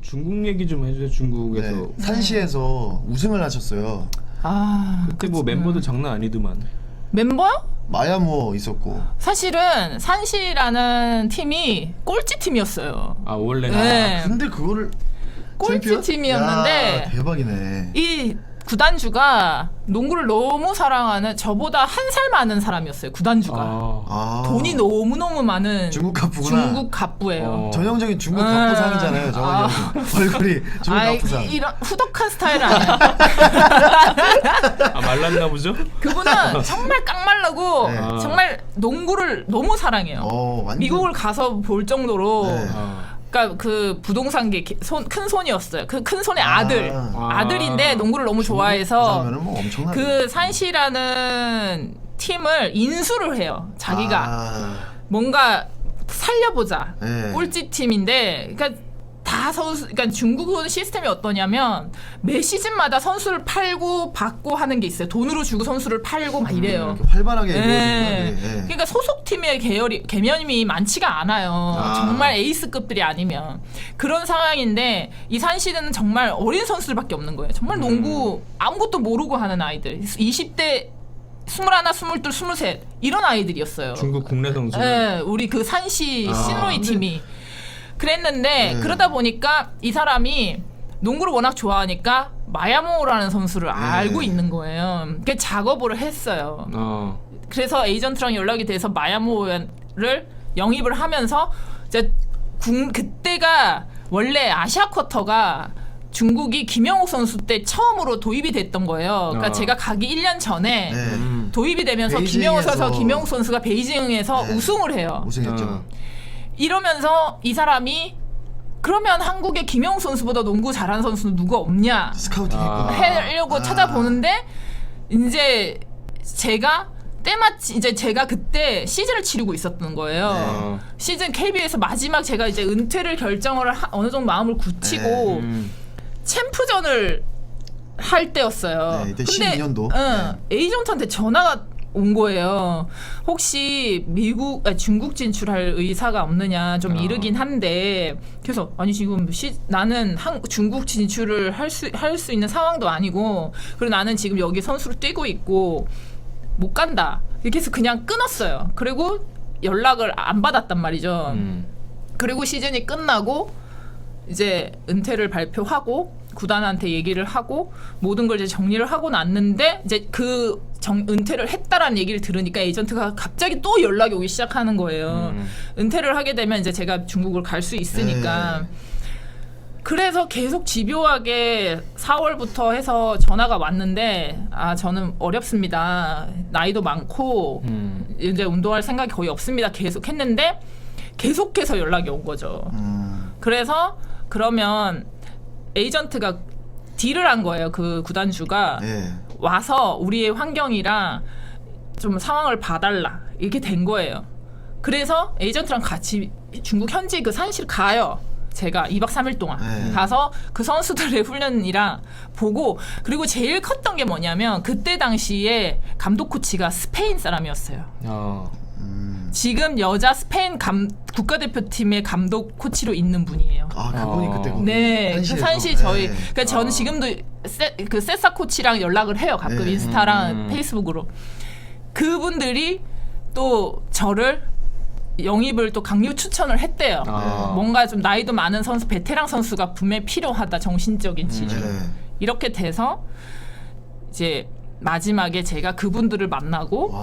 중국 얘기 좀 해주세요. 중국에서 네, 산시에서 우승을 하셨어요. 아 그때 뭐 멤버들 장난 아니더만. 멤버요? 마야모 있었고. 사실은 산시라는 팀이 꼴찌 팀이었어요. 아 원래는 네. 근데 그거를 꼴찌 챔피언? 팀이었는데 야, 대박이네. 이 구단주가 농구를 너무 사랑하는 저보다 한 살 많은 사람이었어요. 구단주가. 아, 돈이 너무너무 많은 중국 갑부구나. 중국 갑부예요. 어. 전형적인 중국 갑부상이잖아요. 정원이 형이. 얼굴이 중국 아, 갑부상. 이런 후덕한 스타일 아니야. 아 말랐나 보죠? 그분은 정말 깡말라고 네. 정말 농구를 너무 사랑해요. 완전. 미국을 가서 볼 정도로 네. 그러니까 그 부동산계 큰 손이었어요. 그 큰 손의 아들. 아들인데 농구를 너무 좋아해서 그러면은 뭐 엄청나죠. 그 산시라는 팀을 인수를 해요. 자기가 뭔가 살려보자. 네. 꼴찌 팀인데, 그러니까 다 선수, 그러니까 중국은 시스템이 어떠냐면 매 시즌마다 선수를 팔고 받고 하는 게 있어요. 돈으로 주고 선수를 팔고 막 이래요. 이렇게 활발하게 네. 이루어지는 게. 그러니까 소속 팀의 개념이 많지가 않아요. 정말 에이스급들이 아니면 그런 상황인데 이 산시는 정말 어린 선수들밖에 없는 거예요. 정말 농구 아무것도 모르고 하는 아이들, 20대 21, 22, 23 이런 아이들이었어요. 중국 국내 선수. 네, 우리 그 산시 신로이 근데- 팀이 그랬는데 그러다 보니까 이 사람이 농구를 워낙 좋아하니까 마야모라는 선수를 알고 있는 거예요. 그 작업을 했어요. 그래서 에이전트랑 연락이 돼서 마야모를 영입을 하면서 이제 그때가 원래 아시아 쿼터가 중국이 김영욱 선수 때 처음으로 도입이 됐던 거예요. 그러니까 제가 가기 1년 전에 네. 도입이 되면서 김영욱 선수가 베이징에서 네. 우승을 해요. 우승했죠. 이러면서 이 사람이 그러면 한국에 김영욱 선수보다 농구 잘하는 선수는 누가 없냐 스카우팅했구나. 하려고 찾아보는데 이제 제가 때마침 이제 제가 그때 시즌을 치르고 있었던 거예요. 시즌 KBO에서 마지막 제가 이제 은퇴를 결정을 어느 정도 마음을 굳히고 챔프전을 할 때였어요. 네, 이때 근데 12년도. 에이전트한테 전화가 온 거예요. 혹시 중국 진출할 의사가 없느냐 좀 이르긴 한데 그래서 아니 지금 나는 중국 진출을 할 수 있는 상황도 아니고 그리고 나는 지금 여기 선수로 뛰고 있고 못 간다. 이렇게 해서 그냥 끊었어요. 그리고 연락을 안 받았단 말이죠. 그리고 시즌이 끝나고 이제 은퇴를 발표하고 구단한테 얘기를 하고 모든 걸 이제 정리를 하고 났는데 이제 은퇴를 했다라는 얘기를 들으니까 에이전트가 갑자기 또 연락이 오기 시작하는 거예요. 은퇴를 하게 되면 이제 제가 중국을 갈 수 있으니까. 그래서 계속 집요하게 4월부터 해서 전화가 왔는데 저는 어렵습니다. 나이도 많고 이제 운동할 생각이 거의 없습니다. 계속 했는데 계속해서 연락이 온 거죠. 그래서 그러면 에이전트가 딜을 한 거예요. 그 구단주가 와서 우리의 환경이랑 좀 상황을 봐달라 이렇게 된 거예요. 그래서 에이전트랑 같이 중국 현지 그 산시를 가요. 제가 2박 3일 동안 가서 그 선수들의 훈련이랑 보고 그리고 제일 컸던 게 뭐냐면 그때 당시에 감독 코치가 스페인 사람이었어요. 지금 여자 스페인 국가대표팀의 감독 코치로 있는 분이에요. 그분이 그때 거기 네, 그 산시 저희 그러니까 저는 지금도 그 세사 코치랑 연락을 해요. 가끔 인스타랑 페이스북으로. 그분들이 또 저를 영입을 또 강력 추천을 했대요. 뭔가 좀 나이도 많은 선수, 베테랑 선수가 분명히 필요하다. 정신적인 지주. 이렇게 돼서 이제 마지막에 제가 그분들을 만나고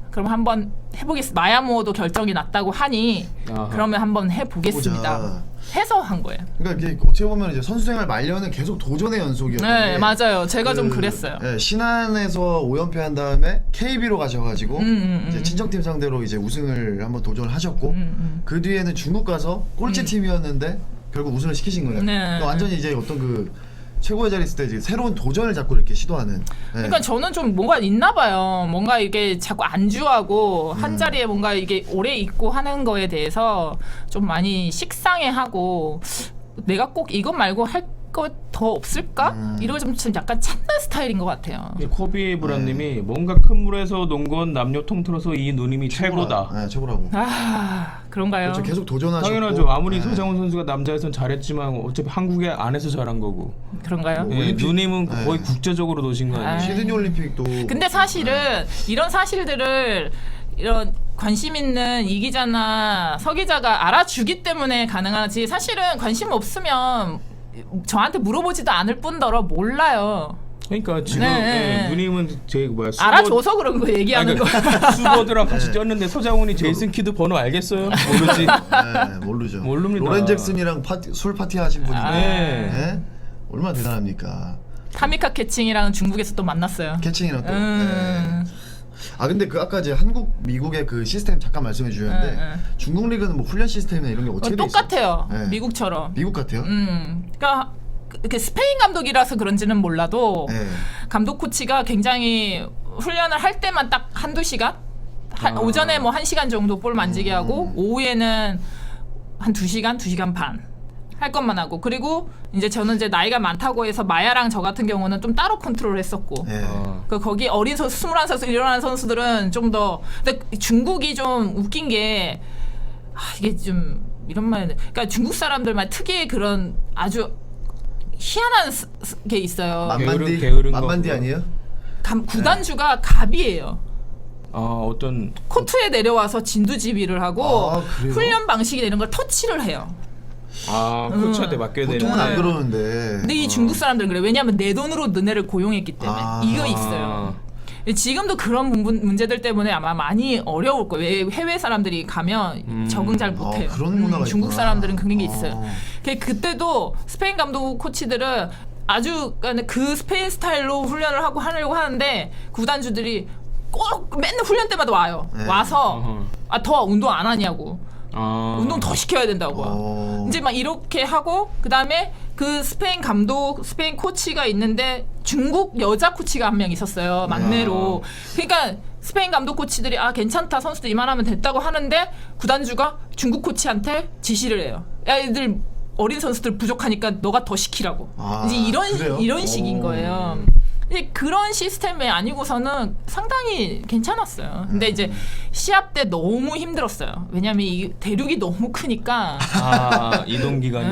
그럼 한번 해보겠습니다. 마야모도 결정이 났다고 하니 그러면 한번 해보겠습니다. 해보자. 해서 한 거예요. 그러니까 이게 어떻게 보면 이제 선수 생활 말년은 계속 도전의 연속이었던 네, 게 맞아요. 제가 좀 그랬어요. 신안에서 5연패 한 다음에 KB로 가셔가지고 이제 친정팀 상대로 이제 우승을 한번 도전을 하셨고 그 뒤에는 중국 가서 꼴찌 팀이었는데 결국 우승을 시키신 거예요. 네. 그러니까 완전히 이제 어떤 그 최고의 자리에 있을 때 이제 새로운 도전을 자꾸 이렇게 시도하는. 그러니까 저는 좀 뭔가 있나 봐요. 뭔가 이게 자꾸 안주하고 한 자리에 뭔가 이게 오래 있고 하는 거에 대해서 좀 많이 식상해하고 내가 꼭 이것 말고 거 더 없을까? 이런 걸 좀 약간 찾는 스타일인 것 같아요. 코비 브라님이 뭔가 큰 물에서 논 건 남녀 통틀어서 이 누님이 최고다. 네, 최고라고. 아 그런가요? 그렇죠. 계속 도전하셨고. 당연하죠. 아무리 네. 서장훈 선수가 남자에선 잘했지만 어차피 한국에 안에서 잘한 거고. 그런가요? 뭐, 예, 올림픽- 누님은 네. 거의 국제적으로 노신 거 아니에요? 시드니 올림픽도. 근데 사실은 이런 사실들을 이런 관심 있는 이 기자나 서 기자가 알아주기 때문에 가능하지 사실은 관심 없으면 저한테 물어보지도 않을 뿐더러 몰라요. 그러니까 지금 네. 예, 누님은 제 뭐야 알아줘서 그런 거 얘기하는 거. 수버드랑 같이 네. 뛰었는데 서장훈이 제이슨 키드 번호 알겠어요? 모르지. 네, 모르죠. 모릅니다. 로렌 잭슨이랑 술 파티 하신 분인데. 네. 네? 얼마나 대단합니까? 타미카 캐칭이랑 중국에서 또 만났어요. 캐칭이랑 또. 네. 아 근데 그 아까 이제 한국 미국의 그 시스템 잠깐 말씀해 주셨는데 중국 리그는 뭐 훈련 시스템이나 이런 게 어떻게 돼 있어요? 똑같아요. 네. 미국처럼. 미국 같아요? 그러니까 그 스페인 감독이라서 그런지는 몰라도 네. 감독 코치가 굉장히 훈련을 할 때만 딱 한두 시간? 오전에 뭐 1시간 정도 볼 만지게 하고 오후에는 한 2시간, 2시간 반 할 것만 하고 그리고 이제 저는 이제 나이가 많다고 해서 마야랑 저 같은 경우는 좀 따로 컨트롤 했었고 네. 그 거기 어린 선수 21살 일어나는 선수들은 좀 더 근데 중국이 좀 웃긴 게 이게 좀 이런 말 그러니까 중국 사람들만 특유의 그런 아주 희한한 게 있어요. 만만디 게으른 거 만만디 그거. 아니에요? 구단주가 갑이에요. 어떤 코트에 내려와서 진두지휘를 하고 아, 그래요? 훈련 방식이나 이런 걸 터치를 해요. 코치한테 맡겨야 되는데. 보통은 안 네. 그러는데. 근데 이 중국 사람들은 그래. 왜냐하면 내 돈으로 너네를 고용했기 때문에 이거 아. 있어요. 지금도 그런 문제들 때문에 아마 많이 어려울 거예요. 왜 해외 사람들이 가면 적응 잘 못해요. 그런 문화가 중국 있구나. 사람들은 그런 게 있어요. 그때도 스페인 감독 코치들은 아주 그 스페인 스타일로 훈련을 하고 하려고 하는데 구단주들이 꼭 맨날 훈련 때마다 와요. 네. 와서 더 운동 안 하냐고. 운동 더 시켜야 된다고. 이제 막 이렇게 하고 그다음에 그 스페인 감독, 스페인 코치가 있는데 중국 여자 코치가 한 명 있었어요. 막내로. 그러니까 스페인 감독 코치들이 괜찮다. 선수들 이만하면 됐다고 하는데 구단주가 중국 코치한테 지시를 해요. 야, 얘들 어린 선수들 부족하니까 너가 더 시키라고. 이제 그래요? 이런 식인 거예요. 이제 그런 시스템이 아니고서는 상당히 괜찮았어요. 근데 이제 시합 때 너무 힘들었어요. 왜냐면 이 대륙이 너무 크니까. 이동 기간이.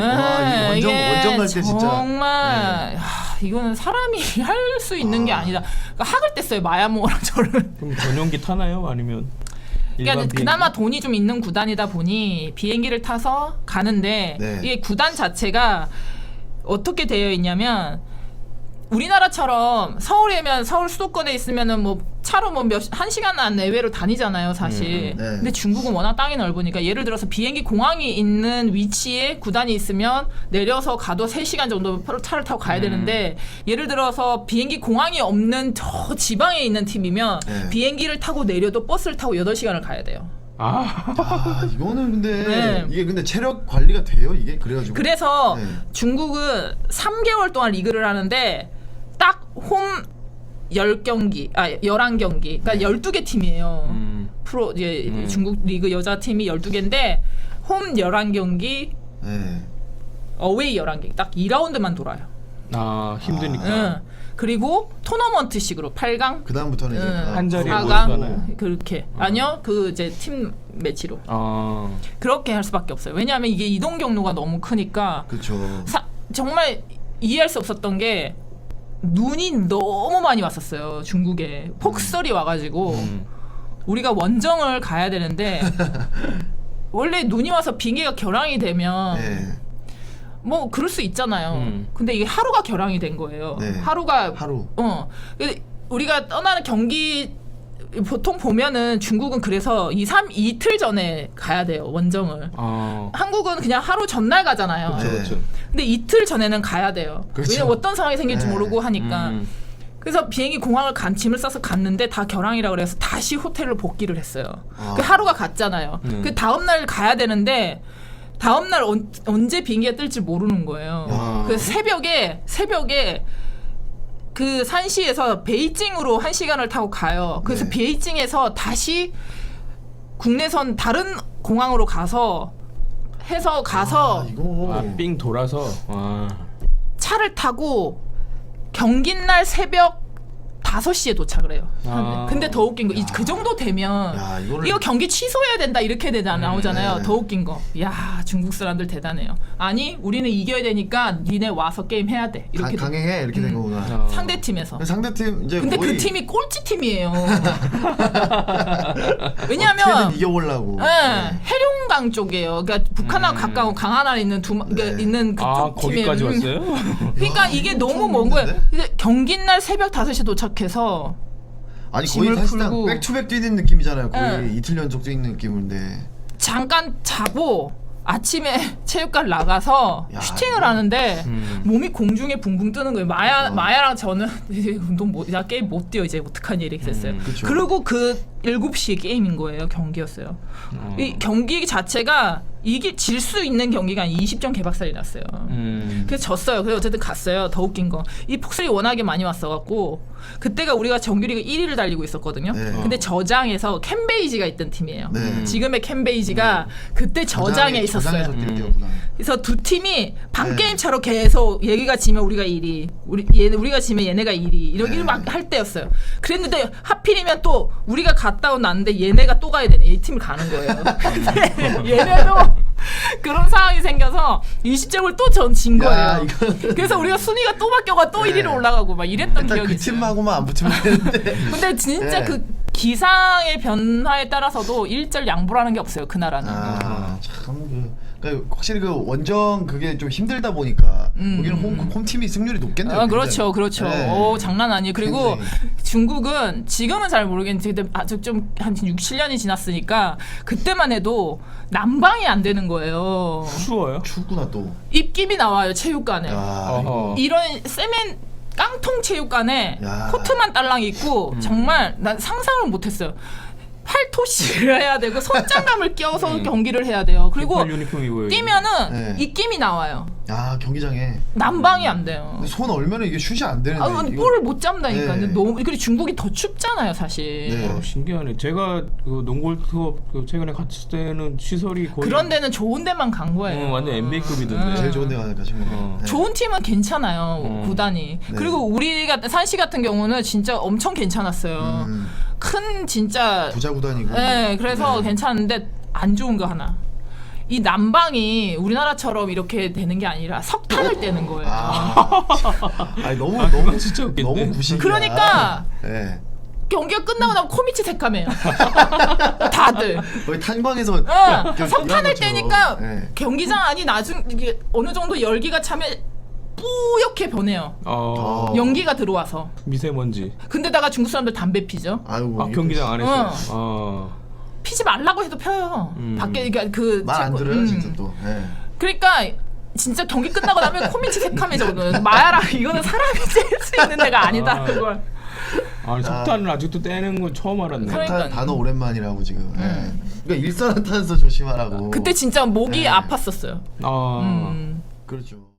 이거 원정 갈 때 진짜. 정말 이거는 사람이 할 수 있는 게 아니다. 그러니까 학을 뗐어요. 마야모랑 저를. 그럼 전용기 타나요? 아니면 일반 그러니까 그나마 돈이 좀 있는 구단이다 보니 비행기를 타서 가는데 네. 이게 구단 자체가 어떻게 되어 있냐면 우리나라처럼 서울이면 서울 수도권에 있으면은 뭐 차로 뭐 한 시간 안 내외로 다니잖아요, 사실. 네. 근데 중국은 워낙 땅이 넓으니까 예를 들어서 비행기 공항이 있는 위치에 구단이 있으면 내려서 가도 3시간 정도 차를 타고 가야 되는데 예를 들어서 비행기 공항이 없는 저 지방에 있는 팀이면 네. 비행기를 타고 내려도 버스를 타고 8시간을 가야 돼요. 이거는 근데 네. 이게 근데 체력 관리가 돼요 이게 그래가지고. 그래서 네. 중국은 3개월 동안 리그를 하는데 딱 홈 10경기, 11경기. 그러니까 12개 팀이에요. 프로 이제 중국 리그 여자 팀이 12개인데 홈 11경기, 네. 어웨이 11경기. 딱 2라운드만 돌아요. 힘드니까. 응. 그리고 토너먼트식으로 8강, 그 다음부터는 이제 한 자리에 프로. 모두 하나요? 4강 그렇게. 아니요. 그 이제 팀 매치로. 그렇게 할 수밖에 없어요. 왜냐하면 이게 이동 경로가 너무 크니까 그렇죠. 정말 이해할 수 없었던 게 눈이 너무 많이 왔었어요. 중국에 폭설이 와가지고 우리가 원정을 가야 되는데 원래 눈이 와서 비행기가 결항이 되면 네. 뭐 그럴 수 있잖아요. 근데 이게 하루가 결항이 된 거예요. 네. 하루. 근데 우리가 떠나는 경기 보통 보면은 중국은 그래서 이틀 전에 가야 돼요. 원정을. 한국은 그냥 하루 전날 가잖아요. 네. 그렇죠. 근데 이틀 전에는 가야 돼요. 그렇죠. 왜냐면 어떤 상황이 생길지 네. 모르고 하니까. 그래서 비행기 공항을 짐을 싸서 갔는데 다 결항이라 그래서 다시 호텔로 복귀를 했어요. 그 하루가 갔잖아요. 그 다음 날 가야 되는데 다음 날 언제 비행기가 뜰지 모르는 거예요. 그래서 새벽에 그 산시에서 베이징으로 1시간을 타고 가요. 그래서 네. 베이징에서 다시 국내선 다른 공항으로 가서 이거 삥 돌아서. 차를 타고 경기 날 새벽 5시에 도착을 해요. 아. 근데 더 웃긴 거 그 정도 되면 야, 이거 경기 취소해야 된다 이렇게 나오잖아요. 네. 더 웃긴 거. 야, 중국 사람들 대단해요. 아니, 우리는 이겨야 되니까 니네 와서 게임 해야 돼. 이렇게 강행해 이렇게 된 거구나. 어. 상대 팀에서. 상대팀 이제 근데 거의 그 팀이 꼴찌 팀이에요. 어떻게든 왜냐면 이겨보려고. 예, 해룡강 쪽이에요. 그러니까 북한하고 가까운 강하나에 있는 네. 있는 아, 그쪽 팀에. 거기까지 왔어요? 그러니까 이게 너무 먼 거예요. 근데 경기 날 새벽 5시에 도착해서 아니 짐을 거의 사실상 풀고. 백투백 뛰는 느낌이잖아요. 거의 네. 이틀 연속 뛰는 느낌인데. 잠깐 자고 아침에 체육관 나가서 야, 슈팅을 이거- 하는데 몸이 공중에 붕붕 뜨는 거예요. 마야랑 저는 운동 나 게임 못 뛰어 이제 어떡하니 이렇게 됐어요. 그쵸. 그리고 그 7시에 게임인 거예요. 경기였어요. 이 경기 자체가 이게 질 수 있는 경기가 20점 개박살이 났어요. 그래서 졌어요. 그래서 어쨌든 갔어요. 더 웃긴 거. 이 폭설이 워낙에 많이 왔어갖고 그때가 우리가 정규리그 1위를 달리고 있었거든요. 네. 근데 저장에서 캠베이지가 있던 팀이에요. 네. 지금의 캠베이지가 그때 저장에 있었어요. 저장에서 뛸 때였구나. 그래서 두 팀이 반 네. 게임차로 계속 얘기가 지면 우리가 1위, 우리가 지면 얘네가 1위 이렇게 네. 막 할 때였어요. 그랬는데 하필이면 또 우리가 갔다 온 났는데 얘네가 또 가야 되네. 이 팀을 가는 거예요. 근데 얘네도 그런 상황이 생겨서 20점을 또 전 진 야, 거예요. 이거- 그래서 우리가 순위가 또 바뀌어가 또 네. 1위로 올라가고 막 이랬던 일단 기억이 그 있어요. 팀하고만 안 붙으면 되는데. 근데 진짜 네. 그 기상의 변화에 따라서도 일절 양보라는 게 없어요. 그 나라는. 그러니까 확실히 그 원정 그게 좀 힘들다 보니까 여기는 홈팀이 승률이 높겠네요. 그렇죠, 굉장히. 그렇죠. 네. 오, 장난 아니에요. 그리고 굉장히. 중국은 지금은 잘 모르겠는데 그때 아직 좀 한 6, 7년이 지났으니까 그때만 해도 난방이 안 되는 거예요. 추워요? 춥구나 또. 입김이 나와요 체육관에. 야, 어허. 이런 세멘 깡통 체육관에 야. 코트만 딸랑 있고 정말 난 상상을 못했어요. 팔토시를 해야 되고 손장갑을 껴서 경기를 해야 돼요. 그리고 깃발 유니폼 입어요. 뛰면은 네. 입김이 나와요. 경기장에. 난방이 안 돼요. 근데 손 얼면은 이게 슛이 안 되는데. 아, 이거- 볼을 못 잡다니까. 네. 근데 너무 그리고 중국이 더 춥잖아요, 사실. 네. 신기하네. 제가 그 농골투어 그 최근에 갔을 때는 시설이 거의 그런 데는 좋은 데만 간 거예요. 완전 NBA급이던데. 음. 제일 좋은 데 가니까 지금. 네. 좋은 팀은 괜찮아요, 구단이. 네. 그리고 우리가 산시 같은 경우는 진짜 엄청 괜찮았어요. 큰 진짜. 부자 구단이고. 네, 그래서 네. 괜찮은데 안 좋은 거 하나. 이 난방이 우리나라처럼 이렇게 되는 게 아니라 석탄을 떼는 거예요. 아니 너무 그건 진짜 웃긴데. 너무 구식이야. 그러니까 네. 경기가 끝나고 나면 코밑이 새까매요. 다들. 거의 탄광에서 응, 석탄을 일하는 떼니까 것처럼. 네. 경기장 안이 이게 어느 정도 열기가 차면 뿌옇게 변해요. 어. 연기가 들어와서. 미세먼지. 근데다가 중국 사람들 담배 피죠. 아이고. 아, 경기장 안에서. 어. 피지 말라고 해도 펴요. 밖에 그러니까 그 말안 친구- 들어요 진짜 또. 네. 그러니까 진짜 경기 끝나고 나면 코밑이 새카매져거든. 마야라 이거는 사람이 뗄 수 있는 데가 아니다는 걸. 아니 석탄을 아직도 떼는 건 처음 알았네. 그러니까. 석탄 단어 오랜만이라고 지금. 네. 그러니까 일산화탄소 조심하라고. 그때 진짜 목이 네. 아팠었어요. 아. 음. 그렇죠.